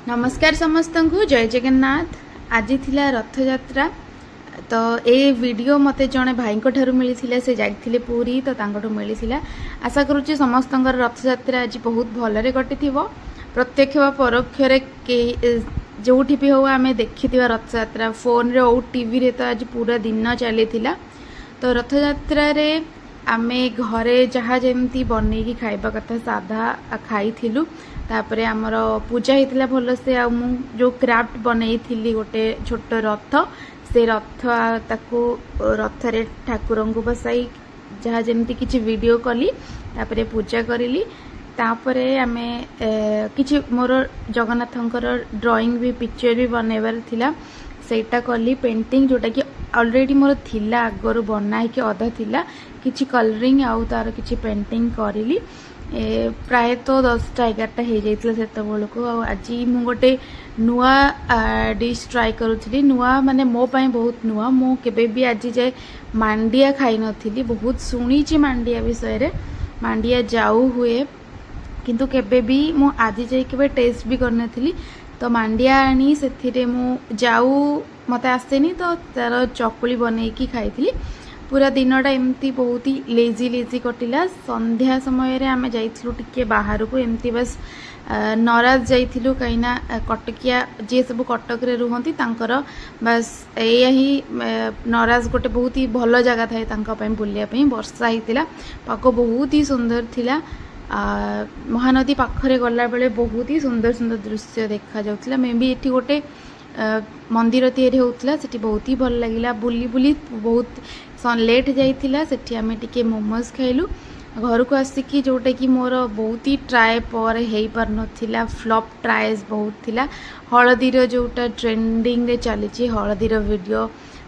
नमस्कार समस्त को जय जगन्नाथ। आज थिला रथ यात्रा तो ए वीडियो मते जने भाई ठारू मिली से जाइथिले पूरी तो तांकठू मिली। आशा करुच्ची समस्त रथ यात्रा आज बहुत भलरे कटि प्रत्यक्ष व परोक्ष जो भी हो आम देखि रथ यात्रा फोन रे और टीवी रे तो आज पूरा दिन चली तो रथ यात्रा रे आमे घरे जहाँ जमती बनई खाइबा कथा साधा खाई तापरे आमर पूजा होता भल से जो क्राफ्ट बनई गोटे छोट रथ से रथ ताकू रथ रे ठाकुर को बसाई जहाँ जमती किछि वीडियो कली तापरे पूजा करिली। तापरे आमे किछि मोर जगन्नाथंकर ड्राइंग भी पिक्चर भी बनैबार थिला सेटा कली पेंटिंग जोटा कि ऑलरेडी मोर थिला आगर बनाई कि अधा थिला किछि कलरिंग आउ तार किछि पेंटिंग करिली। प्राय तो 10टा 11टा हो जाइतिला सेत बेलको। आज मु गोटे नुआ डिश ट्राई करूथली नुआ माने मो पाई बहुत नुआ मु केबे भी आज जाए मांडिया खाई नथिली। बहुत सुनीची मांडिया विषय रे मांडिया जाऊ हुए किंतु केबे भी मु आज जाए केबे टेस्ट भी करनथिली। तो मांडिया आनी से मु जाऊ मते आसेनी तो तार चकुली बनैकी खाई पूरा दिनटा एमती बहुत ही लेजी लेजी कटिला। संध्या समय रे आमे जाइथिलु टिके बाहर को एमती बस नराज जाइथिलु कहिना कटकिया जे सब कटक रे रुहंती तांकर बस एया ही नराज गोटे बहुत ही भल जगह थाए तांका पय बुलिया पय। वर्षा हितिला पाको बहुत ही सुंदर थिला। महानदी पाखरे गला बेले बहुत ही सुंदर सुंदर दृश्य देखा जाउतिला। मे भी एठी गोटे मंदिर तैयारी होउतिला सेठी बहुत ही भल लागिला। बुली बुली बहुत लेट जाइतिला सेठी आमे टिके मोमोज खाइलु। घर को आसिकी जोटा कि मोर बहुत ही ट्राए पर हेई पार नथिला फ्लॉप ट्राएस बहुत थिला। हळदीर जोटा ट्रेंडिंग रे चली हळदीर वीडियो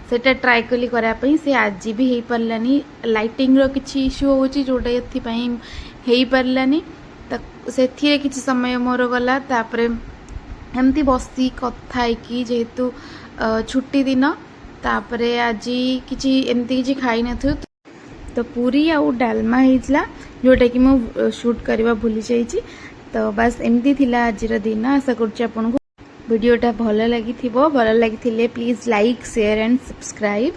सेटा ट्राए कली करा पई से आज भी हेई पारलानी। लाइटिंग रो किछि इशू होची जोटा एथि पई हेई पारलानी त सेथि किछि समय मोर गला। तापरे एमती बसी कथा की जेहेतु छुट्टी दिन तापरे आज किछि एमती किछि खाई नथु तो पूरी आउ डालमा हिजला जोटा कि मु शूट करबा भूली जाइछि। तो बस एमती थिला आजिर दिन। आशा करछि आपन को वीडियोटा भल लागिथिबो। भल लागिथिले please like share and subscribe.